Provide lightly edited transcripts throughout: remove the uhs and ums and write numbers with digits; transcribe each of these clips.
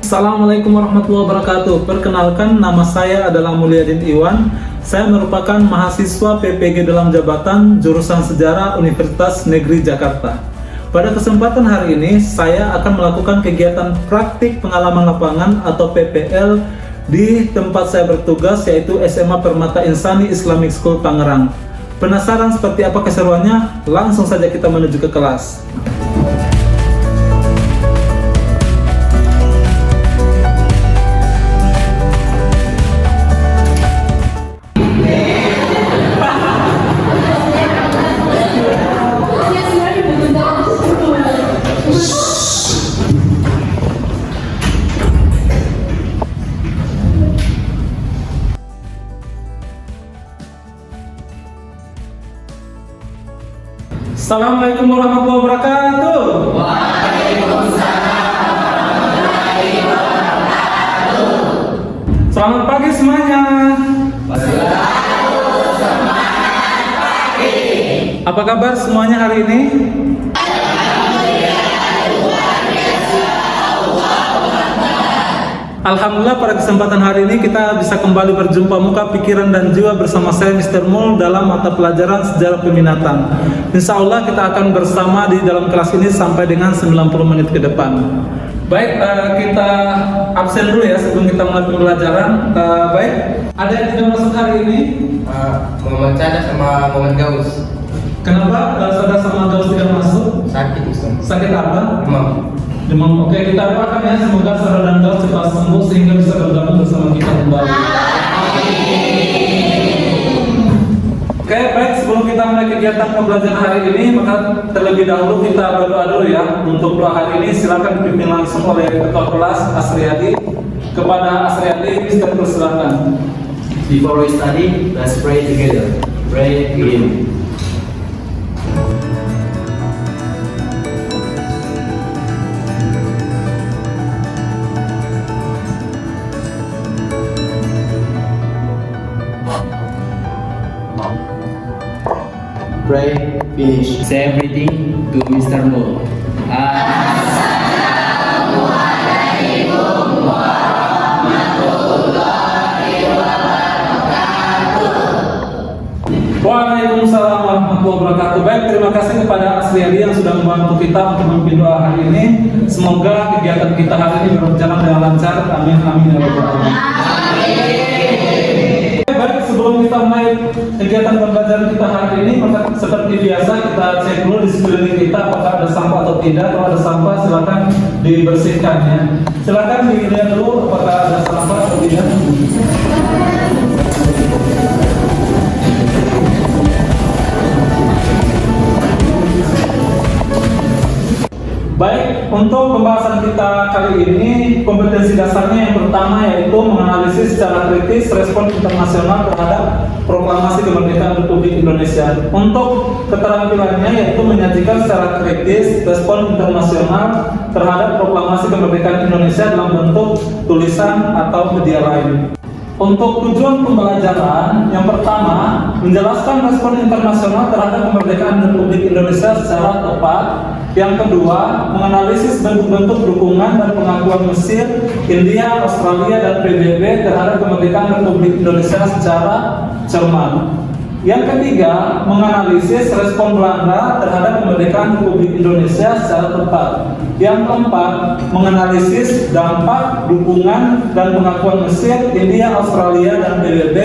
Assalamualaikum warahmatullahi wabarakatuh. Perkenalkan, nama saya adalah Mulyadin Iwan. Saya merupakan mahasiswa PPG dalam jabatan jurusan Sejarah Universitas Negeri Jakarta. Pada kesempatan hari ini, saya akan melakukan kegiatan praktik pengalaman lapangan atau PPL di tempat saya bertugas, yaitu SMA Permata Insani Islamic School Tangerang. Penasaran seperti apa keseruannya? Langsung saja kita menuju ke kelas. Assalamualaikum warahmatullahi wabarakatuh. Selamat pagi semuanya. Apa kabar semuanya hari ini? Alhamdulillah, pada kesempatan hari ini kita bisa kembali berjumpa muka, pikiran, dan jiwa bersama saya Mr. Mul dalam mata pelajaran sejarah peminatan. Insya Allah kita akan bersama di dalam kelas ini sampai dengan 90 menit ke depan. Baik, kita absen dulu ya sebelum kita mulai pembelajaran. Baik, ada yang tidak masuk hari ini? Muhammad Cada sama Muhammad Gaus. Kenapa saudara sama Gaus tidak masuk? Sakit Ustaz. Sakit apa? Demam. Oke, kita doakan ya, semoga saudara dan Gaus cepat sembuh sehingga bisa bergabung bersama kita kembali. Oke, baik, sebelum kita mulai kegiatan pembelajaran hari ini, maka terlebih dahulu kita berdoa dulu ya. Untuk doa hari ini silakan dipimpin langsung oleh Ketua Kelas Asriyadi. Kepada Asriyadi, Mister persilakan. Before we study, let's pray together. Pray in. Pray, finish. Say everything to Mr. Mo. Waalaikumsalam warahmatullahi wabarakatuh. Baik, terima kasih kepada Asriyadi yang sudah membantu kita untuk memimpin doa hari ini. Semoga kegiatan kita hari ini berjalan dengan lancar. Amin, amin, ya rabbal alamin. Baik, sebelum kita mulai kegiatan pembelajaran kita hari ini, maka seperti biasa kita cek dulu di sekeliling kita apakah ada sampah atau tidak. Kalau ada sampah silakan dibersihkan ya. Silakan dilihat dulu apakah ada sampah atau tidak. Baik, untuk pembahasan kita kali ini, kompetensi dasarnya yang pertama yaitu menganalisis secara kritis respon internasional terhadap proklamasi kemerdekaan Republik Indonesia. Untuk keterampilannya yaitu menyajikan secara kritis respon internasional terhadap proklamasi kemerdekaan Indonesia dalam bentuk tulisan atau media lain. Untuk tujuan pembelajaran, yang pertama, menjelaskan respon internasional terhadap kemerdekaan Republik Indonesia secara tepat. Yang kedua, menganalisis bentuk-bentuk dukungan dan pengakuan Mesir, India, Australia, dan PBB terhadap kemerdekaan Republik Indonesia secara cermat. Yang ketiga, menganalisis respon Belanda terhadap kemerdekaan Republik Indonesia secara tepat. Yang keempat, menganalisis dampak, dukungan, dan pengakuan Mesir, India, Australia, dan PBB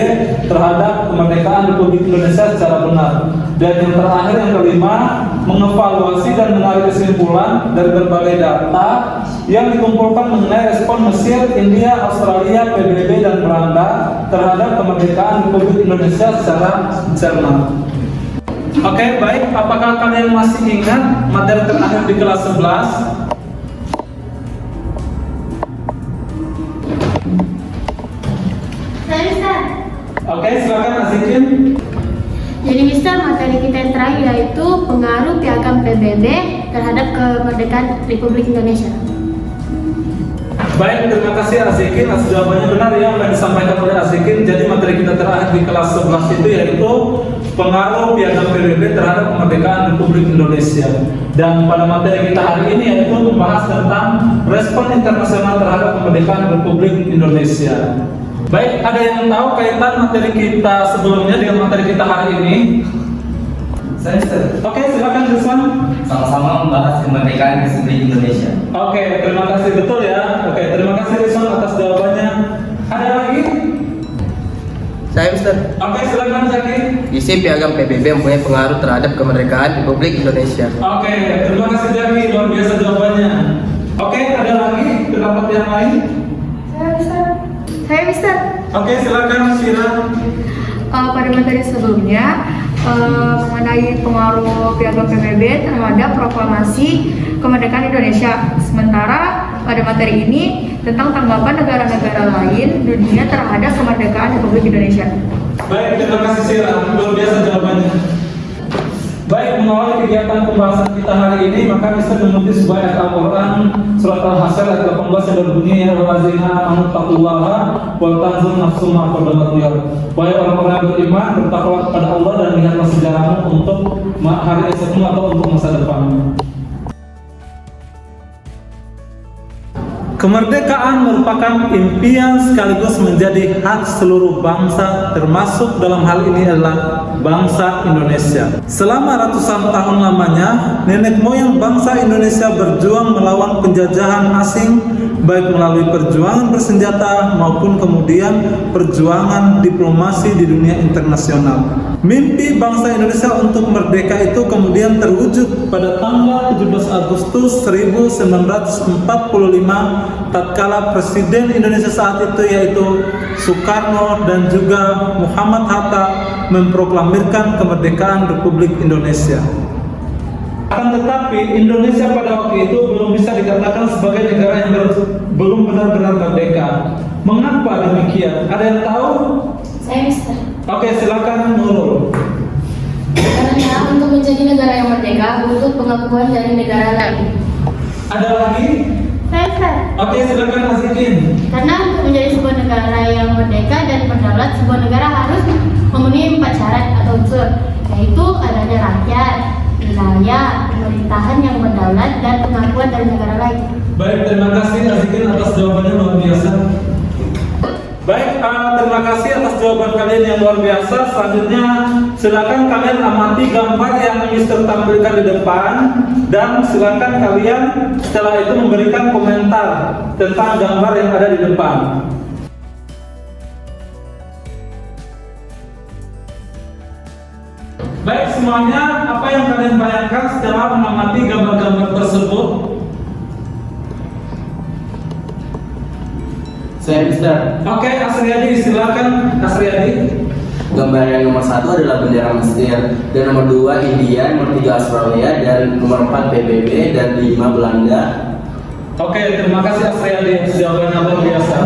terhadap kemerdekaan Republik Indonesia secara benar. Dan yang terakhir, yang kelima, mengevaluasi dan menarik kesimpulan dari berbagai data yang dikumpulkan mengenai respon Mesir, India, Australia, PBB, dan Belanda terhadap kemerdekaan Republik Indonesia secara cermat. Oke, baik. Apakah kalian masih ingat materi terakhir di kelas 11? Oke, silakan Azikin. Jadi Mister, materi kita yang terakhir yaitu pengaruh piagam PBB terhadap kemerdekaan Republik Indonesia. Baik, terima kasih Azikin atas jawabannya benar ya apa yang disampaikan oleh Azikin. Jadi materi kita terakhir di kelas 11 itu yaitu pengaruh Piagam PBB terhadap kemerdekaan Republik Indonesia. Dan pada materi kita hari ini yaitu membahas tentang respon internasional terhadap kemerdekaan Republik Indonesia. Baik, ada yang tahu kaitan materi kita sebelumnya dengan materi kita hari ini? Saya Mister. Oke, silakan Rizwan. Sama-sama membahas kemerdekaan Republik Indonesia. Oke, terima kasih betul ya. Oke, terima kasih Rizwan atas jawabannya. Ada lagi? Saya Mister. Oke, silakan Zaki. Isi Piagam PBB mempunyai pengaruh terhadap kemerdekaan Republik Indonesia. Oke, terima kasih Zaki, luar biasa jawabannya. Oke, ada lagi pendapat yang lain? Saya Mister. Oke, silakan Syira. Pada materi sebelumnya mengenai pengaruh Piagam PBB terhadap proklamasi kemerdekaan Indonesia. Sementara pada materi ini tentang tanggapan negara-negara lain dunia terhadap kemerdekaan Republik Indonesia. Baik, terima kasih Syira, luar biasa jawabannya. Baik, mengawali kegiatan pembahasan kita hari ini, maka bisa mengutip sebuah ayat Al-Quran surat Al-Hasyr ayat 18 yang berbunyi ya wazina amanu taqullaha wa tanzur nafsum ma qaddamat lihat. Wahai orang-orang yang beriman, bertakwa kepada Allah dan lihatlah sejarahmu untuk hari esokmu atau untuk masa depan. Kemerdekaan merupakan impian sekaligus menjadi hak seluruh bangsa, termasuk dalam hal ini adalah bangsa Indonesia. Selama ratusan tahun lamanya, nenek moyang bangsa Indonesia berjuang melawan penjajahan asing, baik melalui perjuangan bersenjata maupun kemudian perjuangan diplomasi di dunia internasional. Mimpi bangsa Indonesia untuk merdeka itu kemudian terwujud pada tanggal 17 Agustus 1945 tatkala Presiden Indonesia saat itu yaitu Soekarno dan juga Muhammad Hatta memproklamirkan kemerdekaan Republik Indonesia. Akan tetapi Indonesia pada waktu itu belum bisa dikatakan sebagai negara yang belum benar-benar merdeka. Mengapa demikian? Ada yang tahu? Saya Mister. Oke, silakan Nurul. Karena untuk menjadi negara yang merdeka butuh pengakuan dari negara lain. Ada lagi? Saya Mister. Oke, silakan Azikin. Karena untuk menjadi sebuah negara yang merdeka dan berdaulat, sebuah negara harus memenuhi 4 syarat atau unsur, yaitu adanya rakyat, wilayah, pemerintahan yang berdaulat, dan pengakuan dari negara lain. Baik, terima kasih Azikin atas jawabannya luar biasa. Baik, terima kasih atas jawaban kalian yang luar biasa. Selanjutnya, silakan kalian amati gambar yang Mister tampilkan di depan dan silakan kalian setelah itu memberikan komentar tentang gambar yang ada di depan. Baik semuanya, apa yang kalian bayangkan setelah mengamati gambar-gambar tersebut? Saya Mister. Oke, Asriyadi, silakan Asriyadi. Gambar yang nomor 1 adalah bendera Mesir, dan nomor 2 India, nomor 3 Australia, dan nomor 4 PBB, dan 5 Belanda. Oke, terima kasih Asriyadi atas jawabannya luar biasa.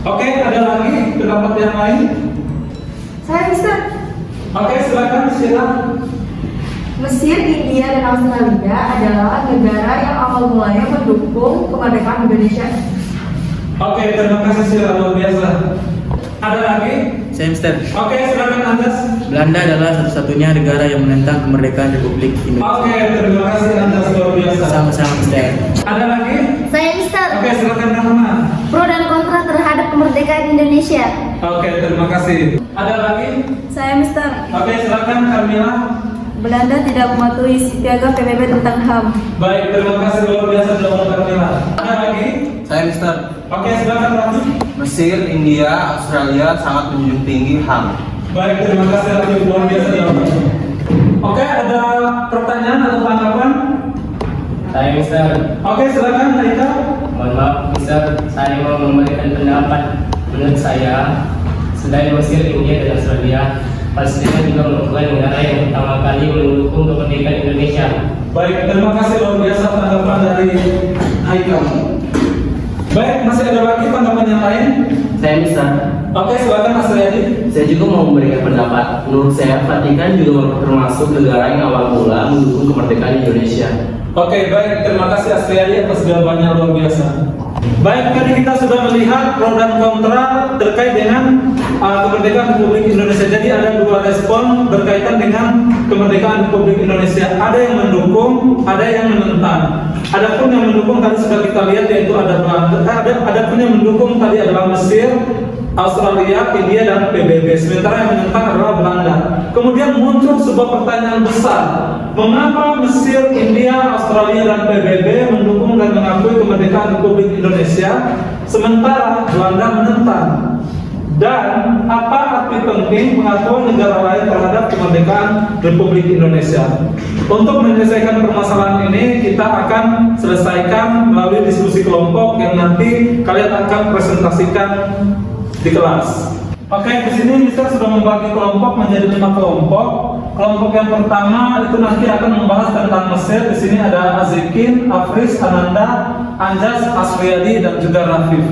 Oke, ada lagi pendapat yang lain? Saya Mister. Oke, silakan Syira. Mesir, India, dan Australia adalah negara yang awal mulanya mendukung kemerdekaan Indonesia. Oke, terima kasih Syira, luar biasa. Ada lagi? Saya Mister. Oke, silakan Andas. Belanda adalah satu-satunya negara yang menentang kemerdekaan Republik Indonesia. Oke, terima kasih Andas, luar biasa. Sama-sama Mister. Ada lagi? Saya Mister. Oke, silakan Rahman. Pro dan kontra terhadap kemerdekaan Indonesia. Oke, terima kasih. Ada lagi? Saya Mister. Oke, silakan Kamila. Belanda tidak mematuhi Piagam PBB tentang HAM. Baik, terima kasih luar biasa jawaban Kamila. Ada lagi? Saya Mister. Oke, silakan Ratu. Mesir, India, Australia sangat menjunjung tinggi HAM. Baik, terima kasih Ratu, luar biasa jawabannya. Oke, ada pertanyaan atau tanggapan? Saya Mister. Oke, silakan Naika. Mohon maaf Mister, saya mau memberikan pendapat. Menurut saya, selain Mesir, India, dan Australia, Palestina juga merupakan negara yang pertama kali mendukung kemerdekaan Indonesia. Baik, terima kasih luar biasa tanggapan dari Haikal. Baik, masih ada lagi tanggapan yang lain? Saya Mister. Oke, silakan Mas Riyadi. Saya juga mau memberikan pendapat. Menurut saya, Vatikan juga termasuk negara yang awal mula mendukung kemerdekaan Indonesia. Oke, baik, terima kasih Asriyadi atas jawabannya luar biasa. Baik, tadi kita sudah melihat pro dan kontra terkait dengan kemerdekaan Republik Indonesia. Jadi ada dua respon berkaitan dengan kemerdekaan Republik Indonesia. Ada yang mendukung, ada yang menentang. Adapun yang mendukung tadi sudah kita lihat yaitu ada Belanda. Adapun yang mendukung tadi adalah Mesir, Australia, India, dan PBB. Sementara yang menentang adalah Belanda. Kemudian muncul sebuah pertanyaan besar. Mengapa Mesir, India, Australia, dan PBB mendukung dan mengakui kemerdekaan Republik Indonesia, sementara Belanda menentang? Dan apa arti penting pengakuan negara lain terhadap kemerdekaan Republik Indonesia? Untuk menyelesaikan permasalahan ini, kita akan selesaikan melalui diskusi kelompok yang nanti kalian akan presentasikan di kelas. Oke, di sini Mister sudah membagi kelompok menjadi 5 kelompok. Kelompok yang pertama itu nanti akan membahas tentang Mesir. Di sini ada Azikin, Afris, Ananda, Anjas, Asriyadi, dan juga Rafif.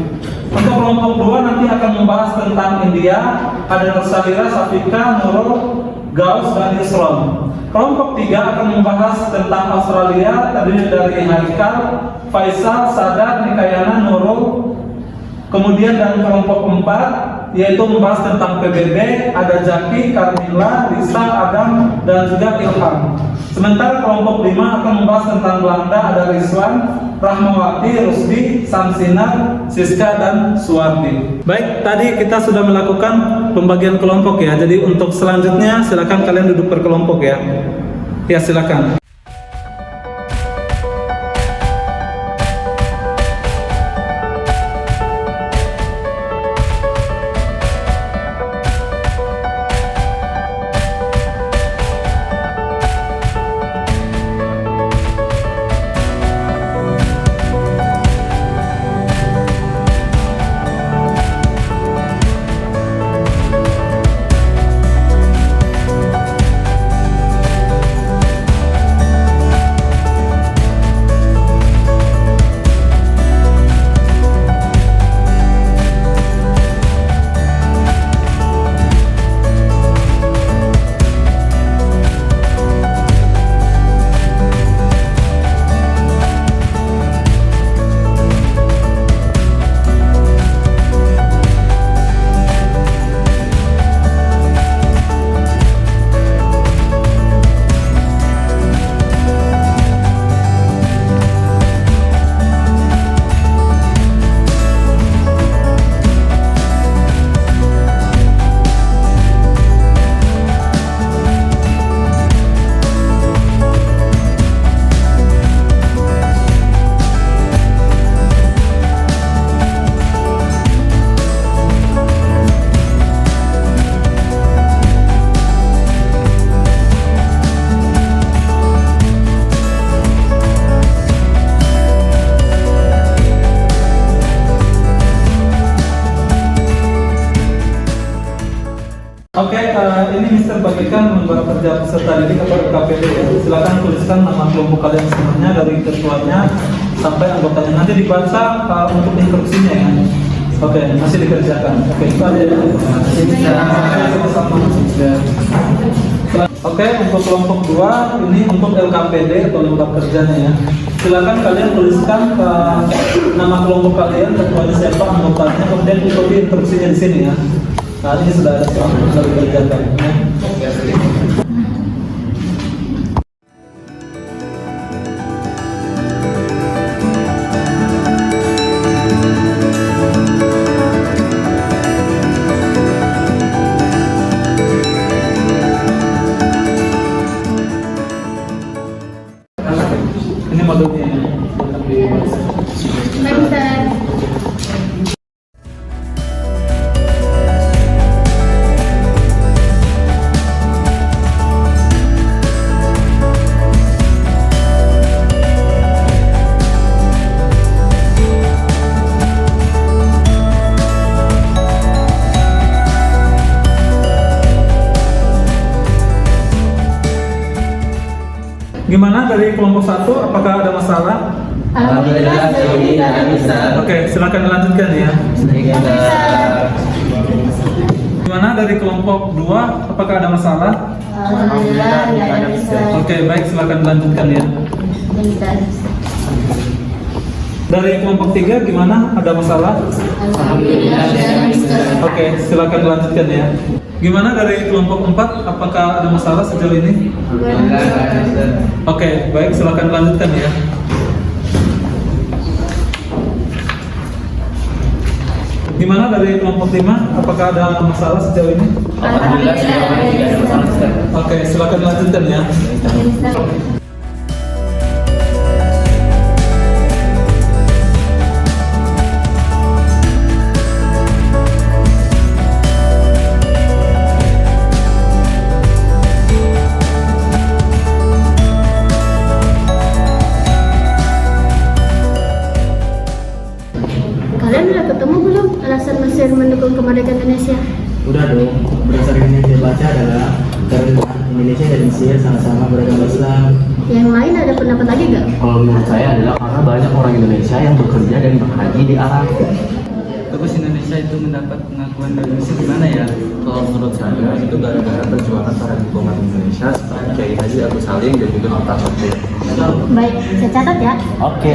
Untuk kelompok 2 nanti akan membahas tentang India. Ada Nursalira, Safika, Nurul, Gaus, dan Yusron. Kelompok 3 akan membahas tentang Australia, terdiri dari Haikal, Faisal, Sadar, Nikayana, Nurul. Kemudian dan kelompok 4 yaitu membahas tentang PBB, ada Jaki, Karmila, Lisa, Adam, dan juga Ilham. Sementara kelompok 5 akan membahas tentang Belanda, ada Rizwan, Rahmawati, Rusdi, Samsinar, Siska, dan Suwardi. Baik, tadi kita sudah melakukan pembagian kelompok ya. Jadi untuk selanjutnya silakan kalian duduk per kelompok ya. Ya, silakan. Ini Mister bagikan lembar kerja peserta didik atau KPD ya. Silakan tuliskan nama kelompok kalian semuanya dari ketuanya sampai anggotanya. Nanti dibaca untuk instruksinya ya. Oke, masih dikerjakan. Oke, itu aja. Oke, untuk kelompok 2 ini untuk LKPD atau lembar kerjanya ya. Silakan kalian tuliskan nama kelompok kalian, ketuanya siapa, anggotanya, kemudian ikuti instruksinya di sini ya. Nah, ini sudah ada soal yang bisa dikerjakan. Ini modulnya ya. Baik, Ustaz. Gimana dari kelompok 1? Apakah ada masalah? Alhamdulillah, ini bisa. Oke, silakan dilanjutkan ya. Gimana dari kelompok 2? Apakah ada masalah? Alhamdulillah, tidak ada bisa. Oke, baik, silakan dilanjutkan ya. Bisa. Dari kelompok 3 gimana? Ada masalah? Alhamdulillah ada Mister. Oke, silakan lanjutkan ya. Gimana dari kelompok 4? Apakah ada masalah sejauh ini? Oke, baik, silakan lanjutkan ya. Gimana dari kelompok 5? Apakah ada masalah sejauh ini? Alhamdulillah saya tidak ada masalah Mister. Oke, silakan lanjutkan ya. Kalian udah ketemu belum alasan Mesir mendukung kemerdekaan Indonesia? Udah dong, berdasarkan yang saya baca adalah karena Indonesia dan Mesir sama-sama beragama Islam. Yang lain ada pendapat lagi nggak? Kalau menurut saya adalah karena banyak orang Indonesia yang bekerja dan berhaji di Arab. Terus Indonesia itu mendapat pengakuan dari Mesir gimana ya? Kalau menurut saya itu gara-gara perjuangan para diplomat Indonesia seperti Kiai Haji Agus Salim dan juga Hatta Khotir. Baik, saya catat ya. Oke.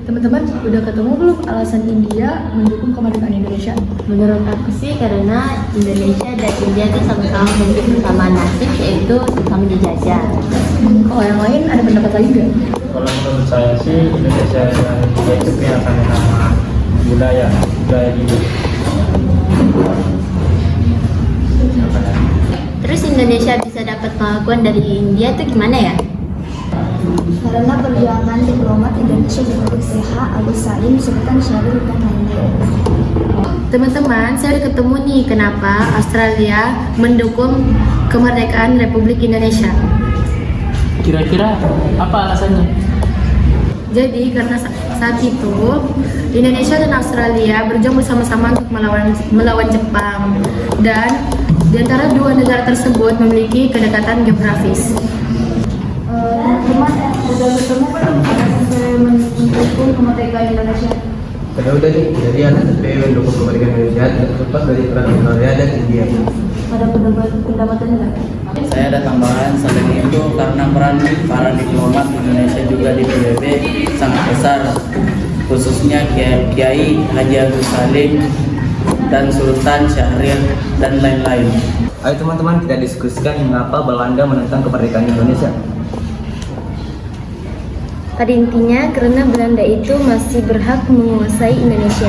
Teman-teman, udah ketemu belum alasan India mendukung kemerdekaan Indonesia? Menurut aku sih karena Indonesia dan India itu sama-sama memiliki kesamaan nasib, yaitu sama dijajah. Kalau yang lain ada pendapat lagi nggak? Kalau menurut saya sih Indonesia dan India itu punya sama budaya hidup. Terus Indonesia bisa dapat pengakuan dari India itu gimana ya? Karena perjuangan diplomat Indonesia seperti CH, Agus Salim, Sultan Syarif, dan lain-lain. Teman-teman, saya udah ketemu nih kenapa Australia mendukung kemerdekaan Republik Indonesia. Kira-kira apa alasannya? Jadi karena saat itu Indonesia dan Australia berjuang bersama-sama untuk melawan Jepang, dan di antara dua negara tersebut memiliki kedekatan geografis. Teman-teman, udah ketemu belum alasan saya mendukung kemerdekaan Indonesia? Udah nih, jadi anak SPW mendukung kemerdekaan Indonesia terlepas dari peran Australia dan India. Ada pendapatan enggak? Saya ada tambahan selain itu karena peran para diplomat Indonesia juga di PBB sangat besar, khususnya Kiai Haji Agus Salim dan Sultan Syahrir dan lain-lain. Ayo teman-teman kita diskusikan mengapa Belanda menentang kemerdekaan Indonesia. Pada intinya karena Belanda itu masih berhak menguasai Indonesia.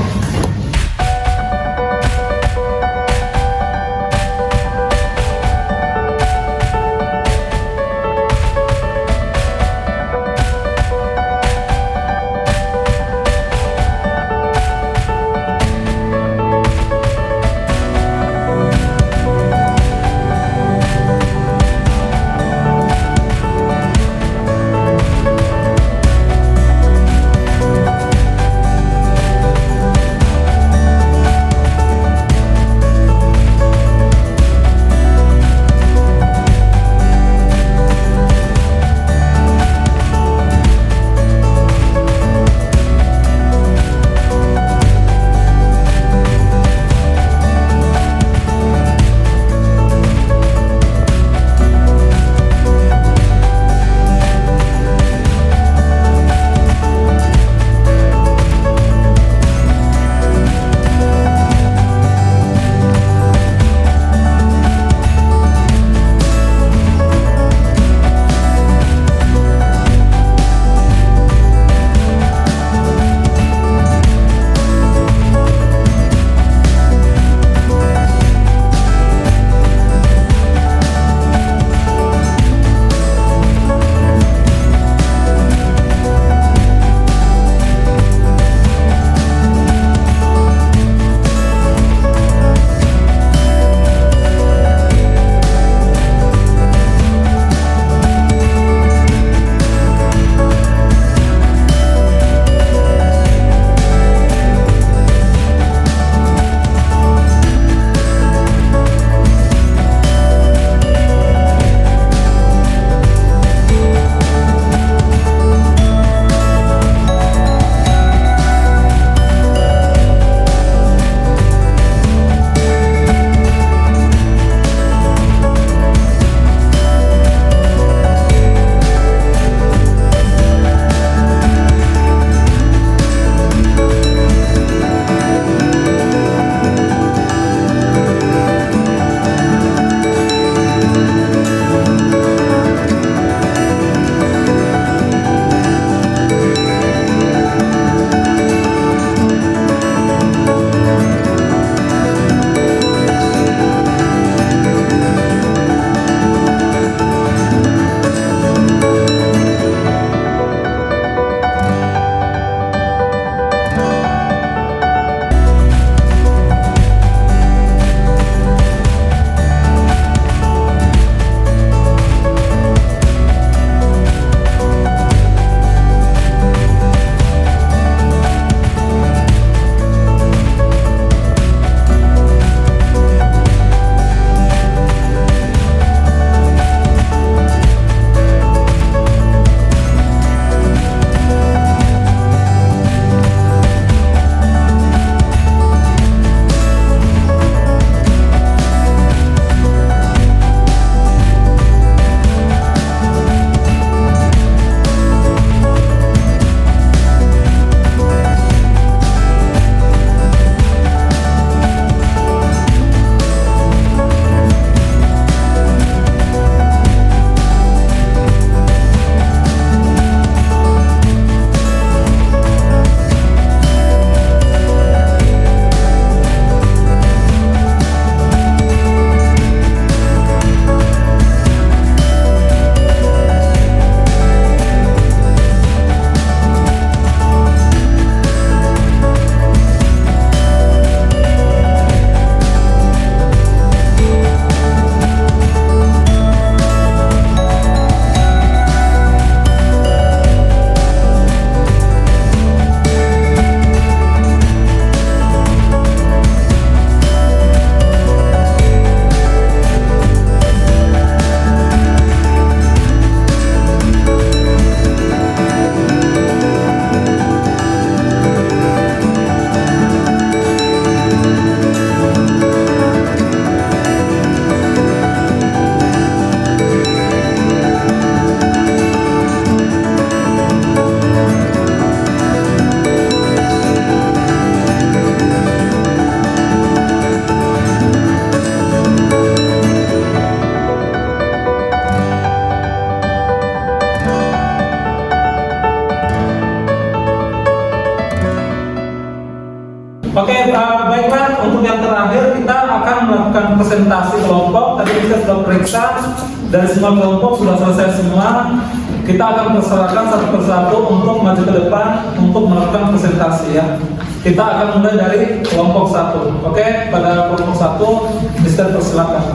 memeriksa dari semua kelompok sudah selesai semua. Kita akan persilakan satu persatu untuk maju ke depan untuk melakukan presentasi ya. Kita akan mulai dari kelompok 1. Oke, pada kelompok 1, Mister persilakan.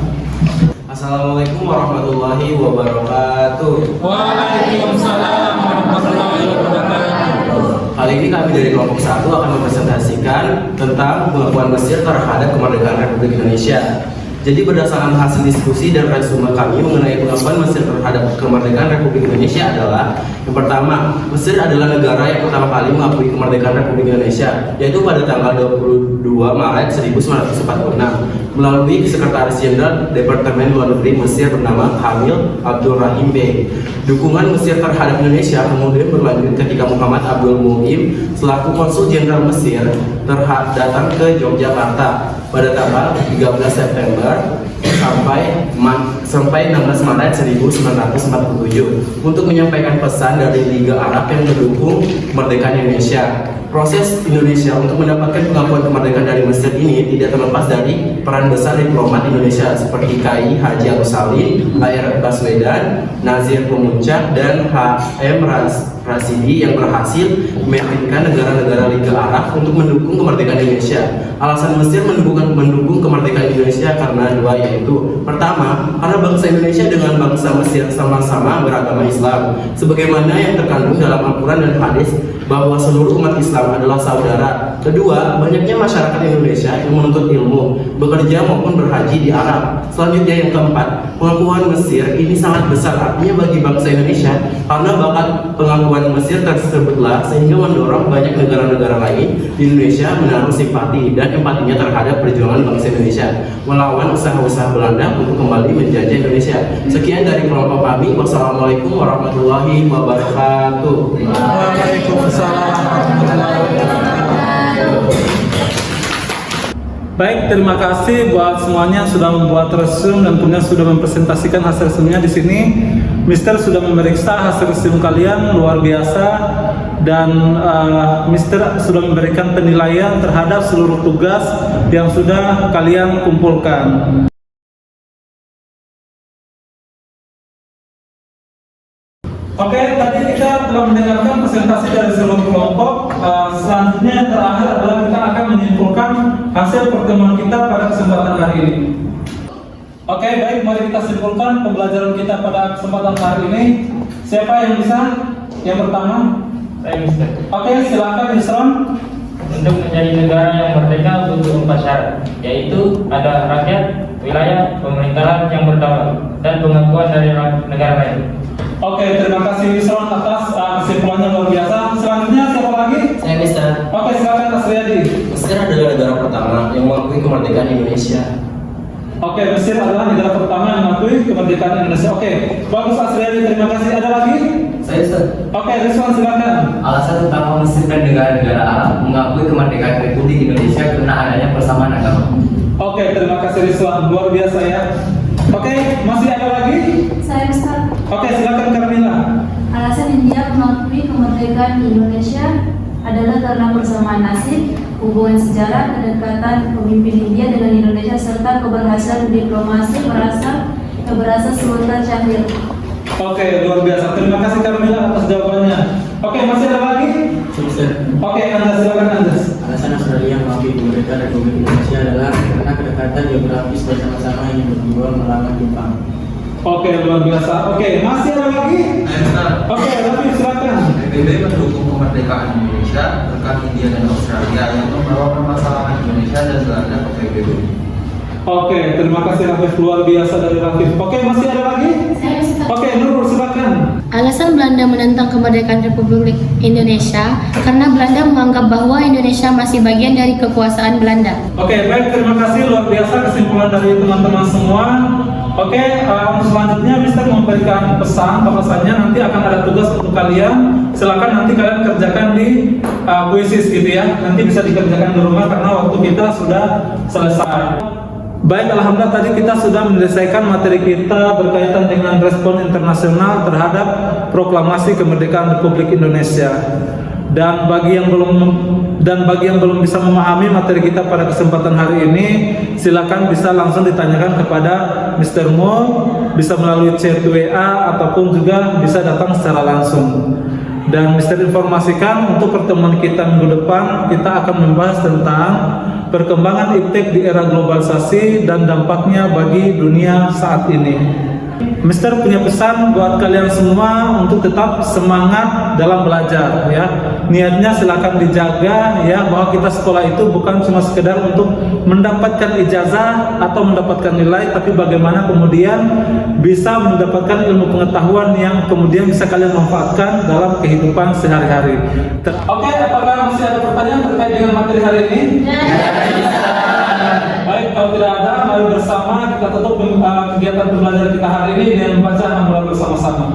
Assalamualaikum warahmatullahi wabarakatuh. Waalaikumsalam warahmatullahi wabarakatuh. Kali ini kami dari kelompok 1 akan mempresentasikan tentang pengakuan Mesir terhadap kemerdekaan Republik Indonesia. Jadi berdasarkan hasil diskusi dan resume kami mengenai pengakuan Mesir terhadap kemerdekaan Republik Indonesia adalah yang pertama, Mesir adalah negara yang pertama kali mengakui kemerdekaan Republik Indonesia, yaitu pada tanggal 22 Maret 1946 melalui Sekretaris Jenderal Departemen Luar Negeri Mesir bernama Kamil Abdul Rahim Bey. Dukungan Mesir terhadap Indonesia kemudian berlanjut ketika Muhammad Abdul Muhim selaku Konsul Jenderal Mesir datang ke Yogyakarta pada tanggal 13 September sampai 16 Maret 1947 untuk menyampaikan pesan dari Liga Arab yang mendukung kemerdekaan Indonesia. Proses Indonesia untuk mendapatkan pengakuan kemerdekaan dari Mesir ini tidak terlepas dari peran besar diplomat Indonesia seperti KI Haji Agus Salim, HR Baswedan, Nazir Pemuncak, dan HM Rasidi yang berhasil meyakinkan negara-negara Liga Arab untuk mendukung kemerdekaan Indonesia. Alasan Mesir mendukung kemerdekaan Indonesia karena dua, yaitu pertama, karena bangsa Indonesia dengan bangsa Mesir sama-sama beragama Islam, sebagaimana yang terkandung dalam Al-Quran dan hadis bahwa seluruh umat Islam adalah saudara. Kedua, banyaknya masyarakat Indonesia yang menuntut ilmu, bekerja maupun berhaji di Arab. Selanjutnya yang keempat, pengakuan Mesir ini sangat besar artinya bagi bangsa Indonesia karena bakat pengakuan Mesir tersebutlah sehingga mendorong banyak negara-negara lain di Indonesia menaruh simpati dan empatinya terhadap perjuangan bangsa Indonesia melawan usaha-usaha Belanda untuk kembali menjajah Indonesia. Sekian dari kelompok kami. Wassalamualaikum warahmatullahi wabarakatuh. Waalaikumsalam warahmatullahi wabarakatuh. Baik, terima kasih buat semuanya sudah membuat resume dan kemudian sudah mempresentasikan hasil resumenya di sini. Mister sudah memeriksa hasil resume kalian luar biasa dan Mister sudah memberikan penilaian terhadap seluruh tugas yang sudah kalian kumpulkan. Oke, tadi kita telah mendengarkan presentasi dari seluruh kelompok. Selanjutnya yang terakhir adalah kita akan menyimpulkan hasil pertemuan kita pada kesempatan hari ini. Oke, baik, mari kita simpulkan pembelajaran kita pada kesempatan hari ini. Siapa yang bisa? Yang pertama? Saya Mister. Oke, silakan Yusron. Untuk menjadi negara yang merdeka butuh 4 syarat, yaitu ada rakyat, wilayah, pemerintahan yang berdaulat, dan pengakuan dari negara lain. Oke, terima kasih Yusron atas kesimpulannya luar biasa. Selanjutnya siapa lagi? Saya Mister. Oke, silakan Mas Riyadi. Mesir adalah negara pertama yang mengakui kemerdekaan Indonesia. Oke, Mesir adalah negara pertama yang mengakui kemerdekaan Indonesia. Oke, bagus Mas Riyadi, terima kasih. Ada lagi? Saya Mister. Oke, Rizwan silakan. Alasan utama Mesir dan negara-negara Arab mengakui kemerdekaan Republik Indonesia karena adanya persamaan agama. Oke, terima kasih Rizwan, luar biasa ya. Oke, masih ada lagi? Saya Mister. Oke, silakan Carmila. Alasan India mengakui kemerdekaan Indonesia adalah karena persamaan nasib, hubungan sejarah, kedekatan pemimpin India dengan Indonesia serta keberhasilan diplomasi berasal Sultan Syahrir. Oke, luar biasa. Terima kasih Carmila atas jawabannya. Oke, masih ada lagi? Oke, Anda silakan Anda. Alasan Australia mengakui kemerdekaan Republik Indonesia adalah karena kedekatan geografis bersama-sama yang berjuang melawan Jepang. Oke, luar biasa. Oke, masih ada lagi? Oke, Raffi silakan. PBB mendukung kemerdekaan Indonesia berkat India dan Australia yang membawa permasalahan Indonesia dan Belanda ke PBB. Oke, terima kasih Raffi, luar biasa dari Raffi. Oke, masih ada lagi? Oke, Nurul silakan. Alasan Belanda menentang kemerdekaan Republik Indonesia karena Belanda menganggap bahwa Indonesia masih bagian dari kekuasaan Belanda. Oke, baik, terima kasih, luar biasa kesimpulan dari teman-teman semua. Oke, selanjutnya Mister memberikan pesan bahwasannya nanti akan ada tugas untuk kalian. Silakan nanti kalian kerjakan di kuisis gitu ya. Nanti bisa dikerjakan di rumah karena waktu kita sudah selesai. Baik, alhamdulillah tadi kita sudah menyelesaikan materi kita berkaitan dengan respon internasional terhadap proklamasi kemerdekaan Republik Indonesia. Dan bagi yang belum Dan bagi yang belum bisa memahami materi kita pada kesempatan hari ini, silakan bisa langsung ditanyakan kepada Mr. Mo, bisa melalui chat WA ataupun juga bisa datang secara langsung. Dan Mr. informasikan untuk pertemuan kita minggu depan, kita akan membahas tentang perkembangan iptek di era globalisasi dan dampaknya bagi dunia saat ini. Mister punya pesan buat kalian semua untuk tetap semangat dalam belajar ya. Niatnya silakan dijaga ya, bahwa kita sekolah itu bukan cuma sekedar untuk mendapatkan ijazah atau mendapatkan nilai, tapi bagaimana kemudian bisa mendapatkan ilmu pengetahuan yang kemudian bisa kalian manfaatkan dalam kehidupan sehari-hari. Oke, apakah masih ada pertanyaan terkait dengan materi hari ini? Baik, kalau tidak ada, mari bersama kita tutup kegiatan pembelajaran kita hari ini dengan membaca hamparan bersama-sama.